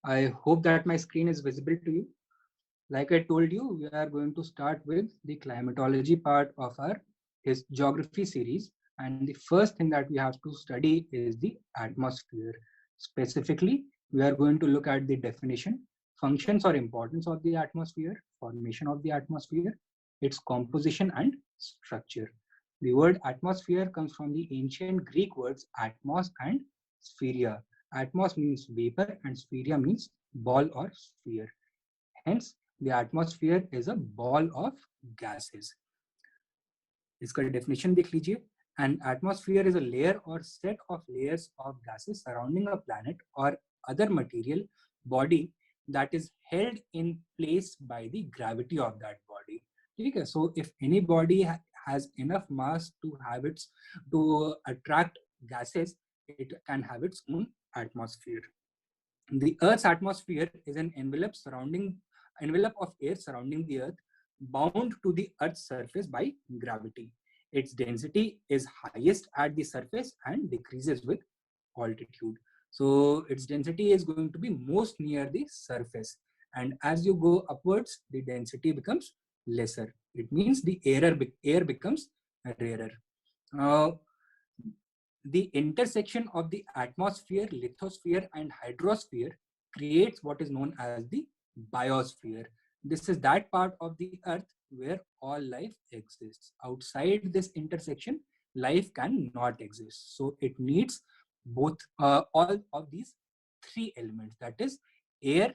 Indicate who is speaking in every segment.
Speaker 1: I hope that my screen is visible to you. Like I told you, we are going to start with the climatology part of our his geography series. And the first thing that we have to study is the atmosphere. Specifically, we are going to look at the definition, functions or importance of the atmosphere, formation of the atmosphere, its composition and structure. The word atmosphere comes from the ancient Greek words atmos and spheria. Atmos means vapor and spheria means ball or sphere. Hence, the atmosphere is a ball of gases. इसका definition देख लीजिए. An atmosphere is a layer or set of layers of gases surrounding a planet or other material body that is held in place by the gravity of that body. ठीक है? So if any body has enough mass to attract gases, it can have its own atmosphere. The Earth's atmosphere is an envelope of air surrounding the Earth, bound to the Earth's surface by gravity. Its density is highest at the surface and decreases with altitude. So its density is going to be most near the surface. And as you go upwards, the density becomes lesser. It means the air becomes rarer. The intersection of the atmosphere, lithosphere, and hydrosphere creates what is known as the biosphere. This is that part of the Earth where all life exists. Outside this intersection, life cannot exist. So it needs both all of these three elements, that is air,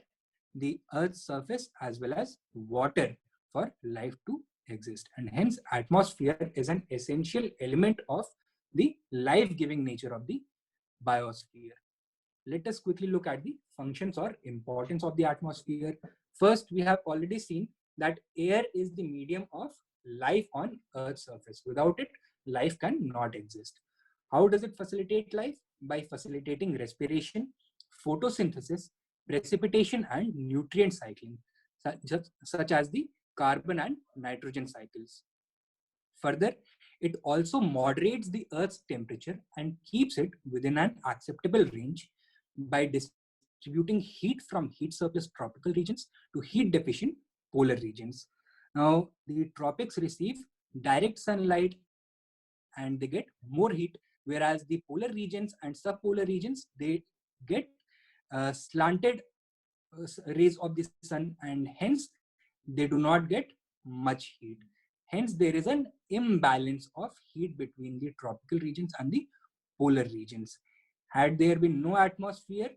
Speaker 1: the Earth's surface, as well as water for life to exist. And hence atmosphere is an essential element of the life-giving nature of the biosphere. Let us quickly look at the functions or importance of the atmosphere. First, we have already seen that air is the medium of life on Earth's surface. Without it, life cannot exist. How does it facilitate life? By facilitating respiration, photosynthesis, precipitation, and nutrient cycling, such as the carbon and nitrogen cycles. Further, it also moderates the Earth's temperature and keeps it within an acceptable range by distributing heat from heat surplus tropical regions to heat deficient polar regions. Now, the tropics receive direct sunlight and they get more heat, whereas the polar regions and subpolar regions, they get slanted rays of the sun, and hence they do not get much heat. Hence, there is an imbalance of heat between the tropical regions and the polar regions. Had there been no atmosphere,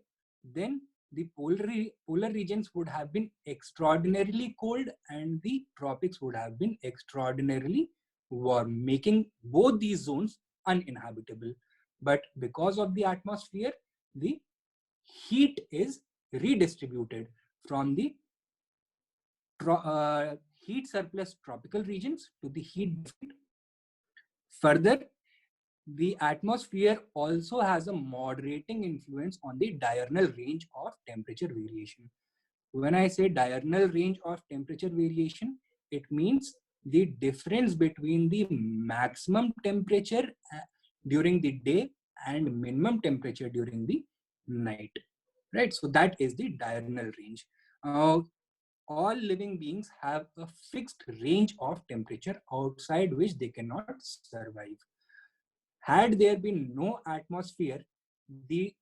Speaker 1: then the polar regions would have been extraordinarily cold and the tropics would have been extraordinarily warm, making both these zones uninhabitable. But because of the atmosphere, the heat is redistributed from the heat surplus tropical regions to the heat deficient. Further, the atmosphere also has a moderating influence on the diurnal range of temperature variation. When I say diurnal range of temperature variation, it means the difference between the maximum temperature during the day and minimum temperature during the night. Right? So that is the diurnal range. All living beings have a fixed range of temperature outside which they cannot survive. Had there been no atmosphere, the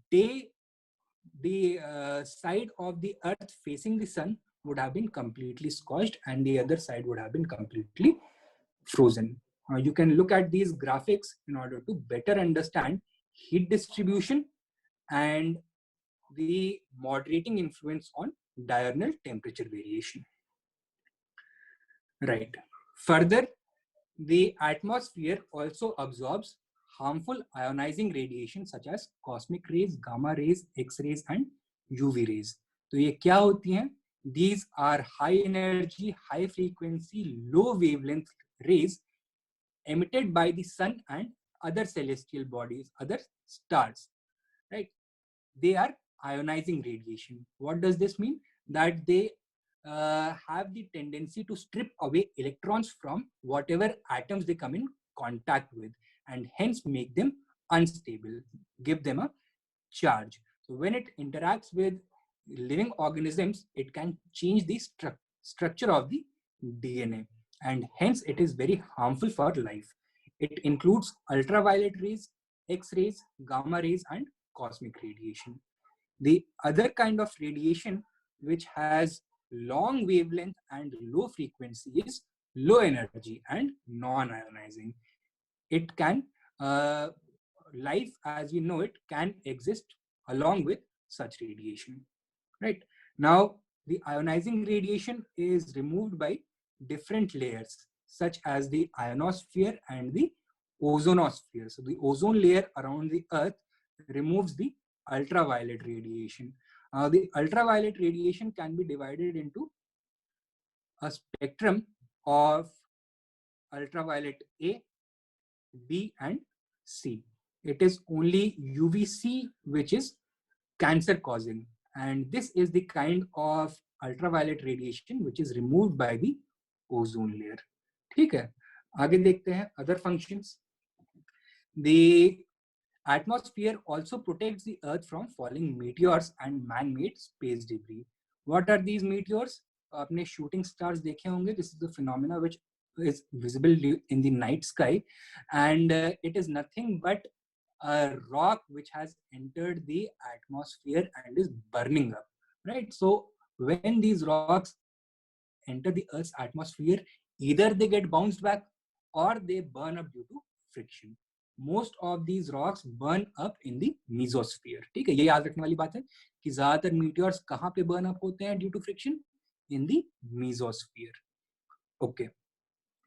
Speaker 1: day, the side of the earth facing the sun would have been completely scorched and the other side would have been completely frozen. You can look at these graphics in order to better understand heat distribution and the moderating influence on diurnal temperature variation. Right. Further, the atmosphere also absorbs harmful ionizing radiation such as cosmic rays, gamma rays, X-rays and UV rays. तो ये क्या होती हैं? These are high energy, high frequency, low wavelength rays emitted by the sun and other celestial bodies, other stars, right? They are ionizing radiation. What does this mean? That they have the tendency to strip away electrons from whatever atoms they come in contact with and hence make them unstable, give them a charge. So when it interacts with living organisms, it can change the structure of the DNA, and hence it is very harmful for life. It includes ultraviolet rays, X-rays, gamma rays, and cosmic radiation. The other kind of radiation which has long wavelength and low frequency is low energy and non-ionizing. It can, uh, life as we know it can exist along with such radiation. Right now, the ionizing radiation is removed by different layers, such as the ionosphere and the ozonosphere. So the ozone layer around the Earth removes the ultraviolet radiation. The ultraviolet radiation can be divided into a spectrum of ultraviolet A, B, and C. It is only UVC which is cancer causing, and this is the kind of ultraviolet radiation which is removed by the ozone layer. ठीक है, आगे देखते हैं other functions. The atmosphere also protects the earth from falling meteors and man-made space debris. What are these meteors? आपने shooting stars देखे होंगे. This is the phenomena which is visible in the night sky, and it is nothing but a rock which has entered the atmosphere and is burning up, right? So when these rocks enter the Earth's atmosphere, either they get bounced back or they burn up due to friction. Most of these rocks burn up in the mesosphere. ठीक है, ये याद रखने वाली बात है कि ज्यादातर मीटियोर्स कहाँ पे burn up होते हैं due to friction? In the mesosphere. Okay.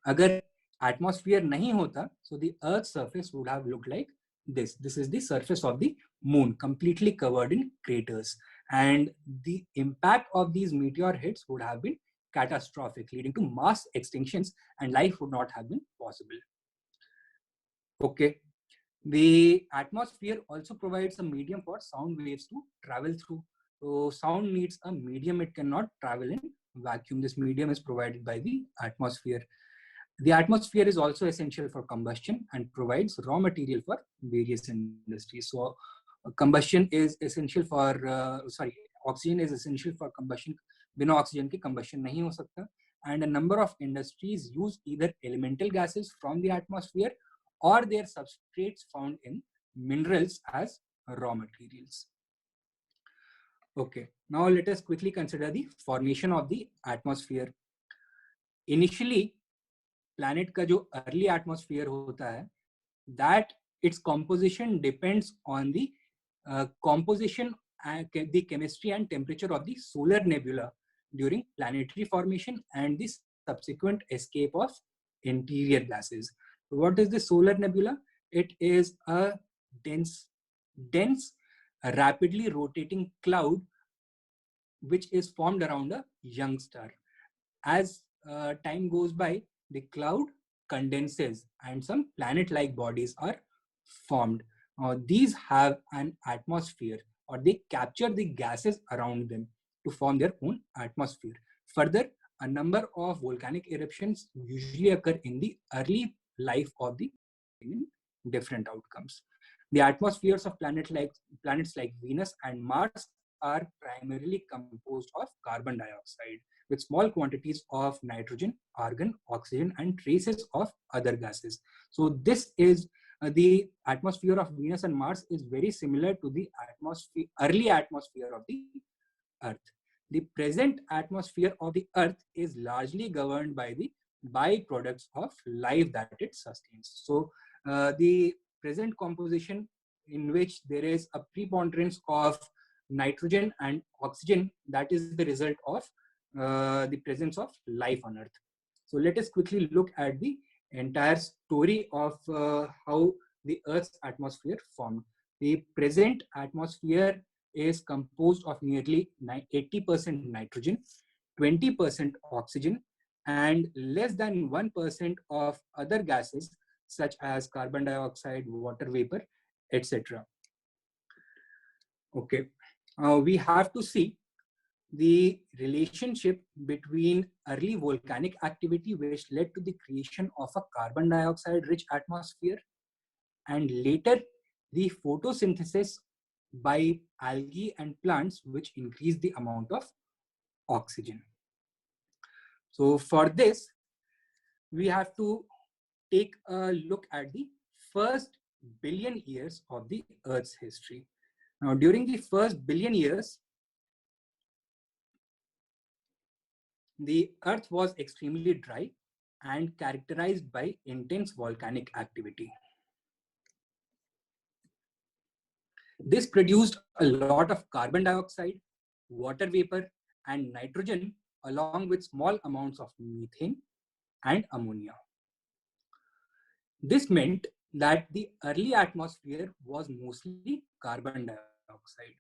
Speaker 1: अगर atmosphere नहीं होता, so the Earth's surface would have looked like this. This is the surface of the moon, completely covered in craters. And the impact of these meteor hits would have been catastrophic, leading to mass extinctions, and life would not have been possible. Okay. The atmosphere also provides a medium for sound waves to travel through. So sound needs a medium, it cannot travel in vacuum. This medium is provided by the atmosphere. The atmosphere is also essential for combustion and provides raw material for various industries. So combustion is essential for, oxygen is essential for combustion. बिना oxygen के combustion नहीं हो सकता. And a number of industries use either elemental gases from the atmosphere or their substrates found in minerals as raw materials. Okay, now let us quickly consider the formation of the atmosphere. Initially, planet का जो early atmosphere होता है, that its composition depends on the composition, the chemistry and temperature of the solar nebula during planetary formation and the subsequent escape of interior gases. What is the solar nebula? It is a dense, rapidly rotating cloud which is formed around a young star. As time goes by, the cloud condenses and some planet-like bodies are formed. These have an atmosphere, or they capture the gases around them to form their own atmosphere. Further, a number of volcanic eruptions usually occur in the early life of the in different outcomes. The atmospheres of planets like Venus and Mars are primarily composed of carbon dioxide with small quantities of nitrogen, argon, oxygen, and traces of other gases. So this is the atmosphere of Venus and Mars is very similar to the early atmosphere of the Earth. The present atmosphere of the Earth is largely governed by the byproducts of life that it sustains. So the present composition in which there is a preponderance of nitrogen and oxygen, that is the result of the presence of life on Earth. So let us quickly look at the entire story of how the Earth's atmosphere formed. The present atmosphere is composed of nearly 80% nitrogen, 20% oxygen, and less than 1% of other gases such as carbon dioxide, water vapor, etc. Okay, we have to see the relationship between early volcanic activity, which led to the creation of a carbon dioxide rich atmosphere, and later the photosynthesis by algae and plants, which increase the amount of oxygen. So for this, we have to take a look at the first billion years of the Earth's history. Now, during the first billion years, the Earth was extremely dry and characterized by intense volcanic activity. This produced a lot of carbon dioxide, water vapor, and nitrogen, along with small amounts of methane and ammonia. This meant that the early atmosphere was mostly carbon dioxide,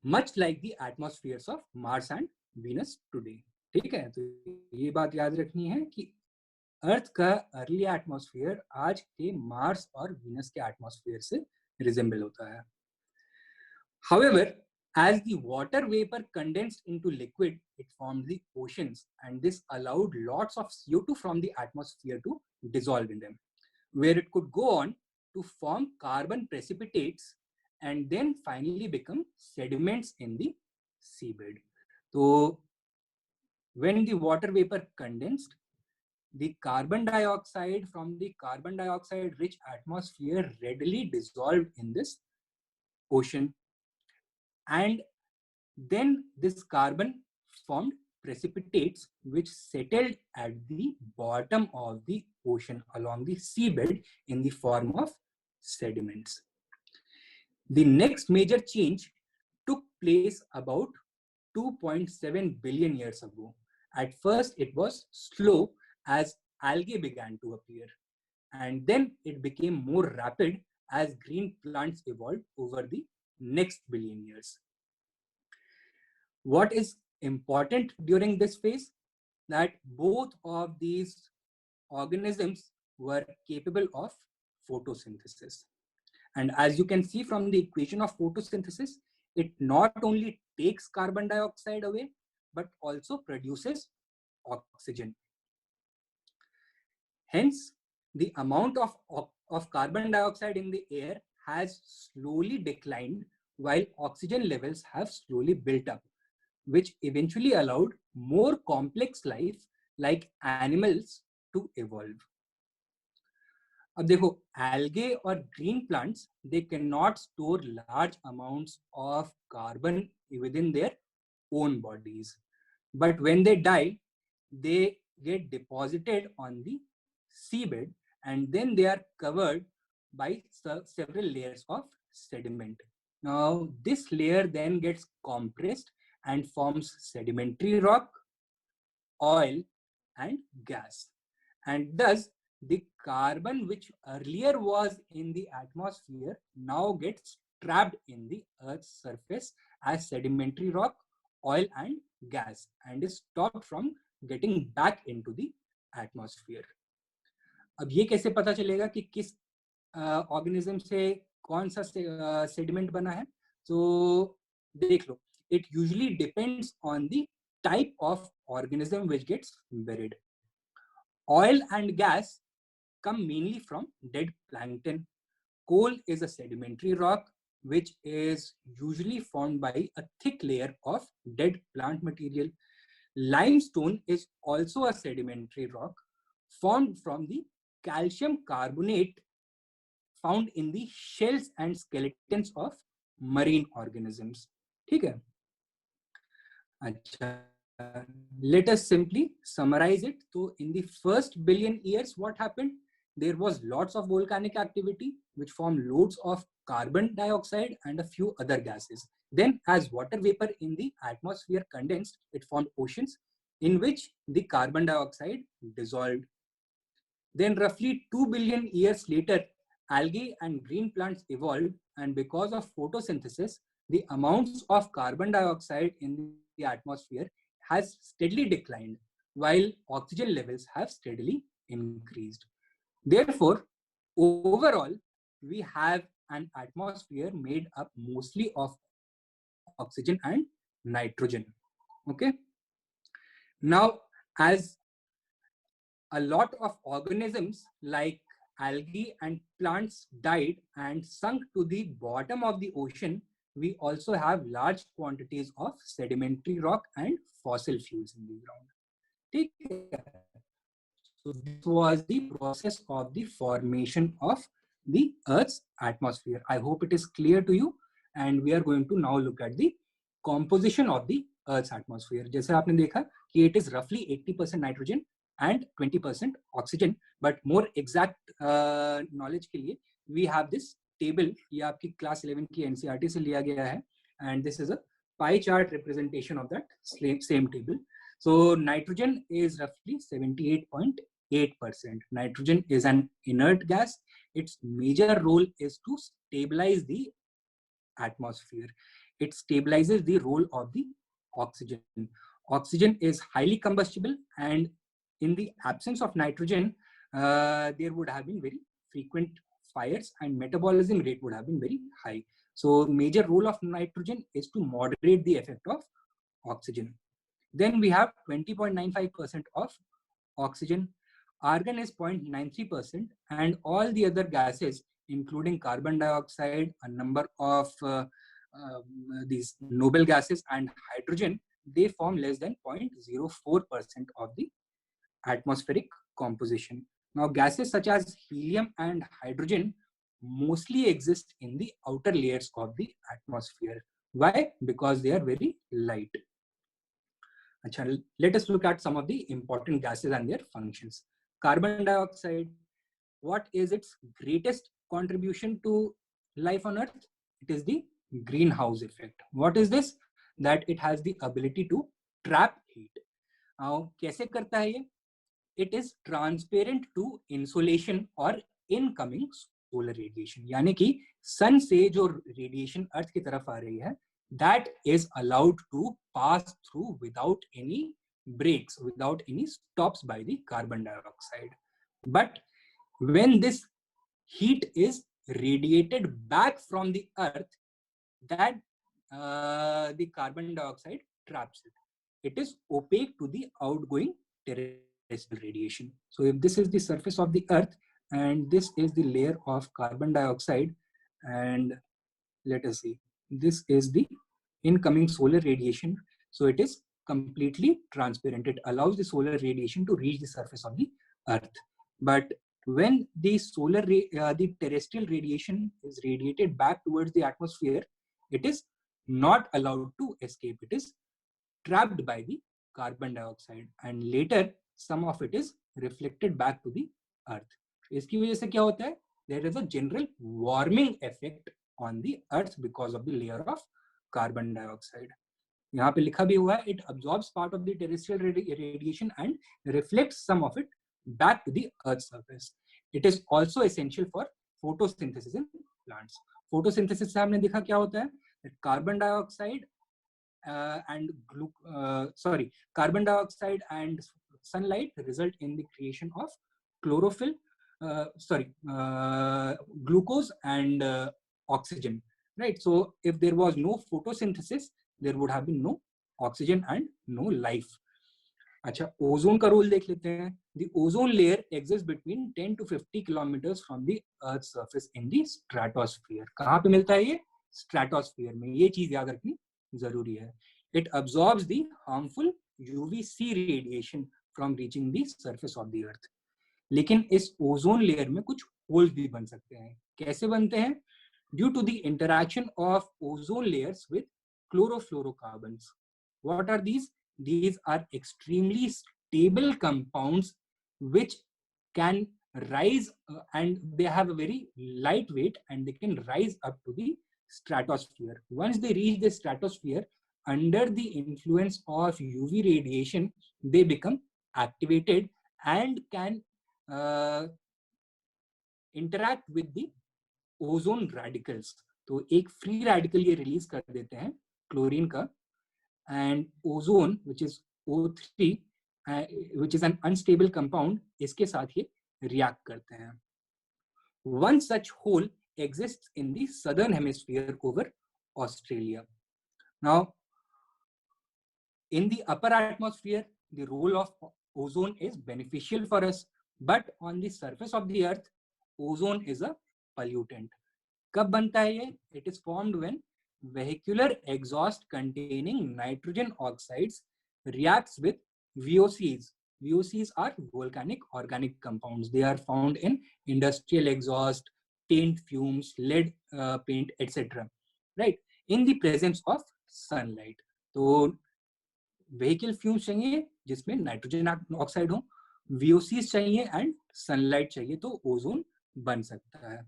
Speaker 1: much like the atmospheres of Mars and Venus today. ठीक है, तो ये बात याद रखनी है कि अर्थ का अर्ली एटमॉस्फेयर आज के मार्स और वीनस के एटमॉस्फेयर से रिजेंबल होता है. However, as the water vapor condensed into liquid, it formed the oceans, and this allowed lots of CO2 from the atmosphere to dissolve in them, where it could go on to form carbon precipitates and then finally become sediments in the seabed. So when the water vapor condensed, the carbon dioxide from the carbon dioxide rich atmosphere readily dissolved in this ocean, and then this carbon formed precipitates which settled at the bottom of the ocean along the seabed in the form of sediments. The next major change took place about 2.7 billion years ago. At first, it was slow as algae began to appear, and then it became more rapid as green plants evolved over the next billion years. What is important during this phase? That both of these organisms were capable of photosynthesis. And as you can see from the equation of photosynthesis, it not only takes carbon dioxide away, but also produces oxygen. Hence, the amount of carbon dioxide in the air has slowly declined while oxygen levels have slowly built up, which eventually allowed more complex life like animals to evolve. अब देखो, algae और green plants, they cannot store large amounts of carbon within their own bodies, but when they die, they get deposited on the seabed, and then they are covered by several layers of sediment. Now, this layer then gets compressed and forms sedimentary rock, oil, and gas. And thus, the carbon which earlier was in the atmosphere now gets trapped in the Earth's surface as sedimentary rock, oil, and gas, and is stopped from getting back into the atmosphere. अब ये कैसे पता चलेगा कि किस organism से कौन सा सेडिमेंट बना है? तो देख लो, it usually depends on the type of organism which gets buried. Oil and gas come mainly from dead plankton. Coal is a sedimentary rock which is usually formed by a thick layer of dead plant material. Limestone is also a sedimentary rock formed from the calcium carbonate found in the shells and skeletons of marine organisms. ठीक है? अच्छा, let us simply summarize it. So in the first billion years, what happened? There was lots of volcanic activity which formed loads of carbon dioxide and a few other gases. Then as water vapor in the atmosphere condensed, it formed oceans in which the carbon dioxide dissolved. Then roughly 2 billion years later, algae and green plants evolved, and because of photosynthesis, the amounts of carbon dioxide in the atmosphere has steadily declined, while oxygen levels have steadily increased. Therefore, overall, we have an atmosphere made up mostly of oxygen and nitrogen. Okay. Now, as a lot of organisms like algae and plants died and sunk to the bottom of the ocean, we also have large quantities of sedimentary rock and fossil fuels in the ground. So this was the process of the formation of the Earth's atmosphere. I hope it is clear to you. And we are going to now look at the composition of the Earth's atmosphere. जैसे आपने देखा कि it is roughly 80% nitrogen and 20% oxygen. But more exact knowledge के लिए we have this table. ये आपकी class 11 की NCERT से लिया गया है. And this is a pie chart representation of that same table. So nitrogen is roughly 78.8%. Nitrogen is an inert gas. Its major role is to stabilize the atmosphere. It stabilizes the role of the oxygen. Oxygen is highly combustible, and in the absence of nitrogen, there would have been very frequent fires and metabolism rate would have been very high. So major role of nitrogen is to moderate the effect of oxygen. Then we have 20.95% of oxygen. Argon is 0.93%, and all the other gases, including carbon dioxide, a number of these noble gases, and hydrogen, they form less than 0.04% of the atmospheric composition. Now, gases such as helium and hydrogen mostly exist in the outer layers of the atmosphere. Why? Because they are very light. Let us look at some of the important gases and their functions. Carbon dioxide, what is its greatest contribution to life on Earth? It is the greenhouse effect. What is this? That it has the ability to trap heat. Now, कैसे करता है ये? It is transparent to insolation or incoming solar radiation. यानी कि sun से जो radiation Earth की तरफ आ रही है, that is allowed to pass through without any breaks, without any stops by the carbon dioxide. But when this heat is radiated back from the Earth, that the carbon dioxide traps it. It is opaque to the outgoing terrestrial radiation. So if this is the surface of the Earth and this is the layer of carbon dioxide, and let us see, this is the incoming solar radiation. So it is completely transparent. It allows the solar radiation to reach the surface of the Earth. But when the the terrestrial radiation is radiated back towards the atmosphere, it is not allowed to escape. It is trapped by the carbon dioxide, and later some of it is reflected back to the Earth. इसकी वजह से क्या होता है? There is a general warming effect on the Earth because of the layer of carbon dioxide. यहाँ पे लिखा भी हुआ है, it absorbs part of the terrestrial radiation and reflects some of it back to the Earth's surface. It is also essential for photosynthesis in plants. Photosynthesis से हमने देखा क्या होता है? Carbon dioxide carbon dioxide and sunlight result in the creation of chlorophyll, glucose and oxygen, right? So if there was no photosynthesis, there would have been no oxygen and no life. अच्छा, ozone का role देख लेते हैं. The ozone layer exists between 10 to 50 kilometers from the Earth's surface in the stratosphere. कहाँ पे मिलता है ये? Stratosphere में. ये चीज याद रखनी जरूरी है. It absorbs the harmful UVC radiation from reaching the surface of the Earth. लेकिन इस ओजोन लेयर में कुछ होल्स भी बन सकते हैं. कैसे बनते हैं? Due to the interaction of ozone layers with chlorofluorocarbons. What are these? These are extremely stable compounds which can rise and they have a very light weight and they can rise up to the stratosphere. Once they reach the stratosphere, under the influence of UV radiation, they become activated and can interact with the ozone radicals. तो एक free radical ये release कर देते हैं chlorine का, and ozone which is O3 which is an unstable compound, इसके साथ ये रिएक्ट करते हैं. One such hole exists in the southern hemisphere over Australia. Now, in the upper atmosphere, the role of ozone is beneficial for us, but on the surface of the Earth, ozone is a pollutant. कब बनता है ये? It is formed when vehicular exhaust containing nitrogen oxides reacts with VOCs. VOCs are volcanic organic compounds. They are found in industrial exhaust, paint fumes, lead paint, etc. Right? In the presence of sunlight. तो vehicle fumes चाहिए जिसमें nitrogen oxide हो, VOCs चाहिए and sunlight चाहिए, तो ozone बन सकता है.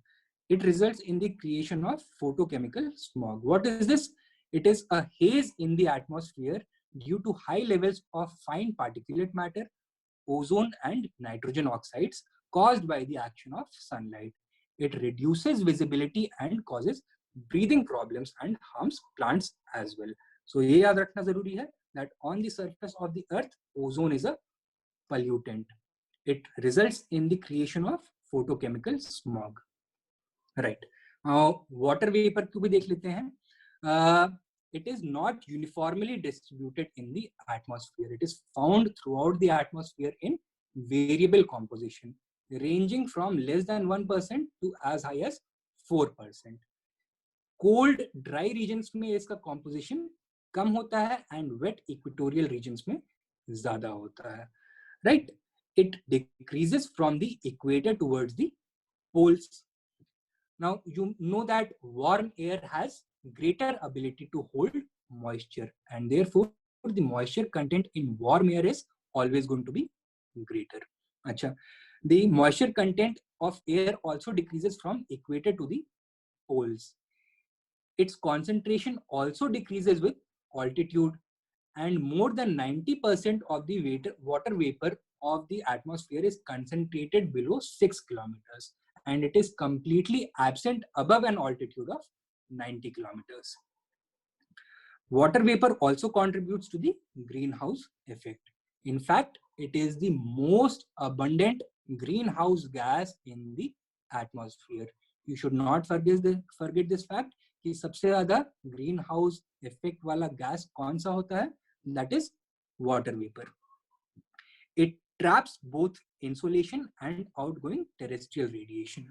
Speaker 1: It results in the creation of photochemical smog. What is this? It is a haze in the atmosphere due to high levels of fine particulate matter, ozone and nitrogen oxides caused by the action of sunlight. It reduces visibility and causes breathing problems and harms plants as well. So ये याद रखना जरूरी है that on the surface of the earth, ozone is a pollutant. It results in the creation of photochemical smog. Right. Water vapor को भी देख लेते हैं. It is not uniformly distributed in the atmosphere. It is found throughout the atmosphere in variable composition, ranging from less than 1% to as high as 4%. Cold, dry regions में इसका composition कम होता है and wet equatorial regions में ज़्यादा होता है. Right? It decreases from the equator towards the poles. Now, you know that warm air has greater ability to hold moisture, and therefore the moisture content in warm air is always going to be greater. Achha. The moisture content of air also decreases from equator to the poles. Its concentration also decreases with altitude, and more than 90% of the water vapor of the atmosphere is concentrated below 6 kilometers, and it is completely absent above an altitude of 90 kilometers. Water vapor also contributes to the greenhouse effect. In fact, it is the most abundant greenhouse gas in the atmosphere. You should not forget this fact कि सबसे ज़्यादा greenhouse effect वाला gas कौन सा होता है? That is water vapor. It traps both insolation and outgoing terrestrial radiation.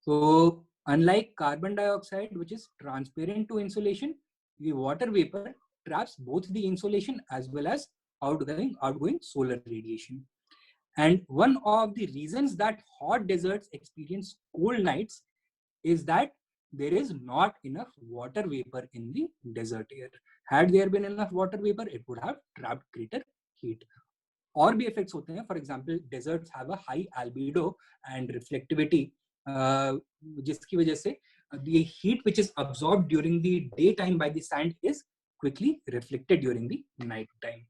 Speaker 1: So, unlike carbon dioxide, which is transparent to insolation, the water vapor traps both the insolation as well as outgoing solar radiation. And one of the reasons that hot deserts experience cold nights is that there is not enough water vapor in the desert air. Had there been enough water vapor, it would have trapped greater heat. और भी effects होते हैं. For example, deserts have a high albedo and reflectivity, जिसकी वजह से the heat which is absorbed during the daytime by the sand is quickly reflected during the night time.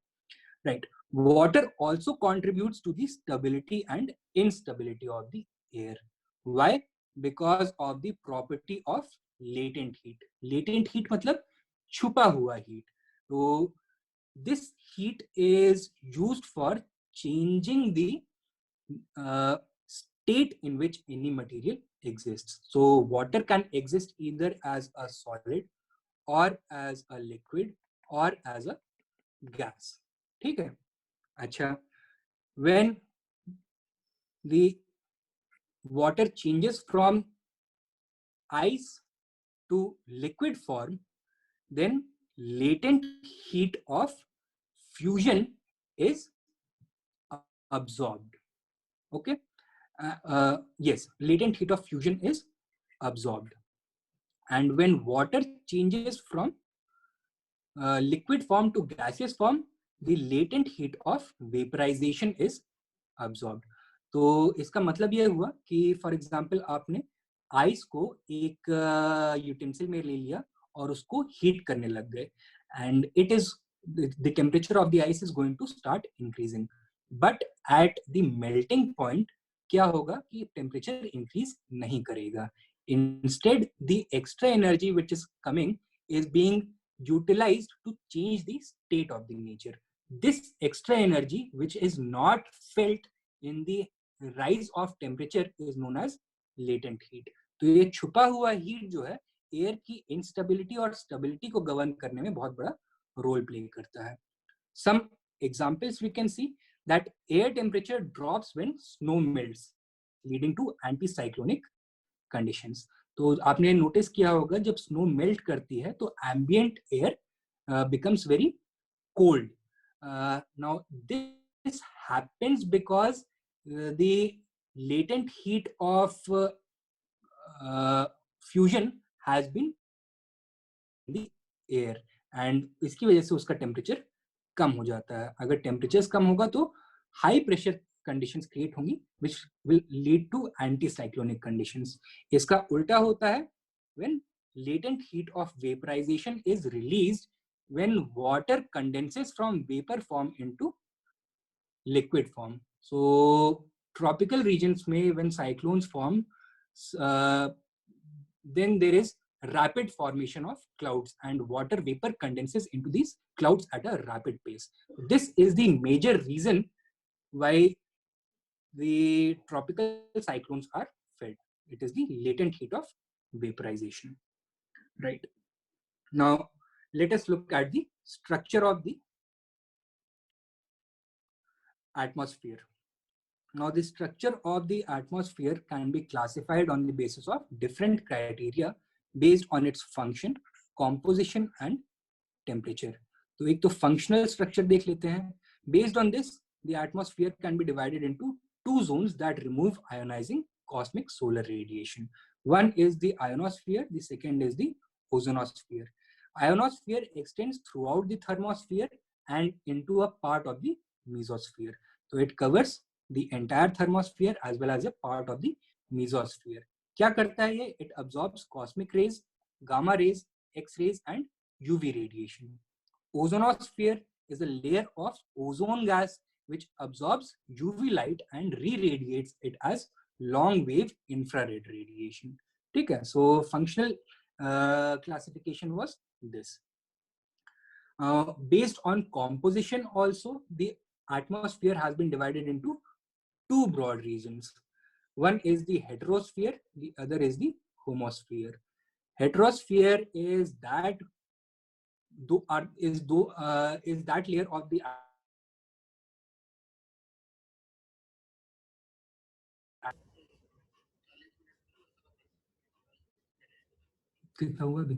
Speaker 1: Right. Water also contributes to the stability and instability of the air. Why? Because of the property of latent heat. Latent heat मतलब छुपा हुआ heat. तो this heat is used for changing the state in which any material exists. So water can exist either as a solid or as a liquid or as a gas. ठीक है? अच्छा, when the water changes from ice to liquid form, then latent heat of fusion is absorbed. Okay? Yes, latent heat of fusion is absorbed. And when water changes from liquid form to gaseous form, the latent heat of vaporization is absorbed. तो इसका मतलब ये हुआ कि for example आपने ice को एक utensil में ले लिया और उसको हीट करने लग गए, and it is the temperature of the ice is going to start increasing, but at the melting point क्या होगा कि टेम्परेचर इंक्रीज नहीं करेगा. Instead the extra energy which is coming is being utilized to change the state of the nature. This extra energy which is not felt in the rise of temperature is known as latent heat. तो ये छुपा हुआ heat जो है air की instability और stability को govern करने में बहुत बड़ा रोल प्ले करता है. Some examples we can see that air temperature drops when snow melts. leading to anticyclonic conditions. तो आपने नोटिस किया होगा जब स्नो मेल्ट करती है तो ambient air becomes very cold. Now this happens because the latent heat of fusion has been in the air and इसकी वजह से उसका टेम्परेचर कम हो जाता है. अगर टेम्परेचर कम होगा तो हाई प्रेशर कंडीशंस क्रिएट होंगी which will lead to anticyclonic conditions. इसका उल्टा होता है when latent heat of vaporization is released when water condenses from vapor form into liquid form. So tropical regions may when cyclones form, uh, then there is rapid formation of clouds and water vapor condenses into these clouds at a rapid pace. This is the major reason why the tropical cyclones are fed. It is the latent heat of vaporization. Right. Now, let us look at the structure of the atmosphere. Now, the structure of the atmosphere can be classified on the basis of different criteria based on its function, composition, and temperature. तो एक तो functional structure देख लेते हैं. Based on this, the atmosphere can be divided into two zones that remove ionizing cosmic solar radiation. One is the ionosphere, the second is the ozonosphere. Ionosphere extends throughout the thermosphere and into a part of the mesosphere. So it covers the entire thermosphere as well as a part of the mesosphere. क्या करता है ये? It absorbs cosmic rays, gamma rays, X-rays and UV radiation. Ozonosphere is a layer of ozone gas which absorbs UV light and re-radiates it as long wave infrared radiation. ठीक है? So functional classification was this. Based on composition also, the atmosphere has been divided into two broad regions. One is the heterosphere, the other is the homosphere. Heterosphere is that is that layer of the कितना हुआ अभी?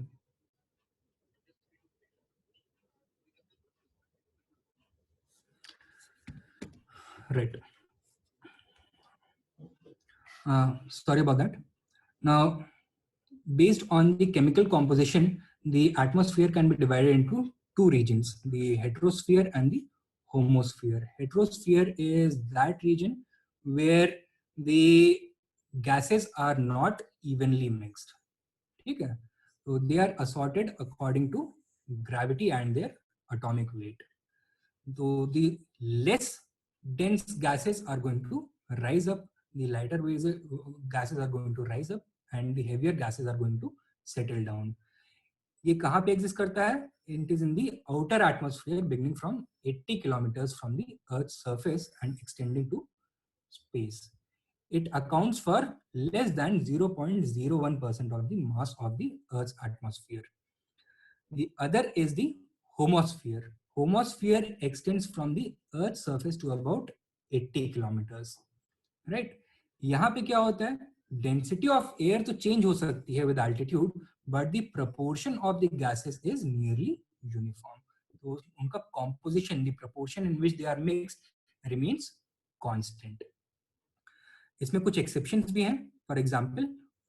Speaker 1: Right. Sorry about that. Now, based on the chemical composition, the atmosphere can be divided into two regions, the heterosphere and the homosphere. Heterosphere is that region where the gases are not evenly mixed. Okay? So they are assorted according to gravity and their atomic weight. So the less dense gases are going to rise up, the lighter gases are going to rise up, and the heavier gases are going to settle down. ये कहाँ पे exist करता है? It is in the outer atmosphere beginning from 80 kilometers from the Earth's surface and extending to space. It accounts for less than 0.01% of the mass of the Earth's atmosphere. The other is the homosphere. Homosphere extends from the Earth's surface to about 80 kilometers. Right? यहाँ पे क्या होता है? Density of air तो change हो सकती है with altitude, but the proportion of the gases is nearly uniform. तो उनका composition, the proportion in which they are mixed remains constant. इसमें कुछ exceptions भी हैं. For example,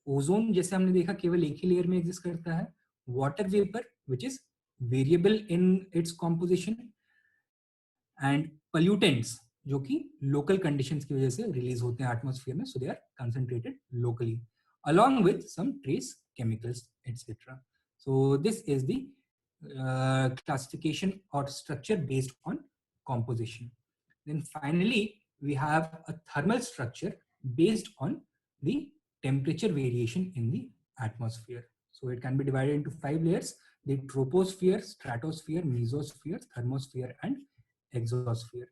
Speaker 1: ओजोन जैसे हमने देखा केवल एक ही लेयर में एग्जिस्ट करता है. Water vapour which is variable in its composition and pollutants जो कि local conditions की वजह से रिलीज होते हैं एटमॉस्फेयर में, so they are concentrated locally along with some trace chemicals etc. So this is the classification or structure based on composition. Then finally we have a thermal structure based on the temperature variation in the atmosphere. So it can be divided into 5 layers: the troposphere, stratosphere, mesosphere, thermosphere and exosphere.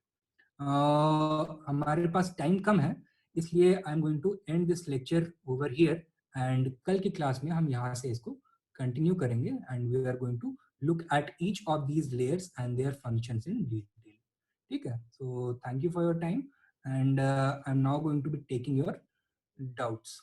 Speaker 1: हमारे पास time कम है, इसलिए I am going to end this lecture over here and कल की class में हम यहाँ से इसको कंटिन्यू करेंगे and we are going to look at each of these layers and their functions in detail. ठीक है? So thank you for your time and I am now going to be taking your doubts.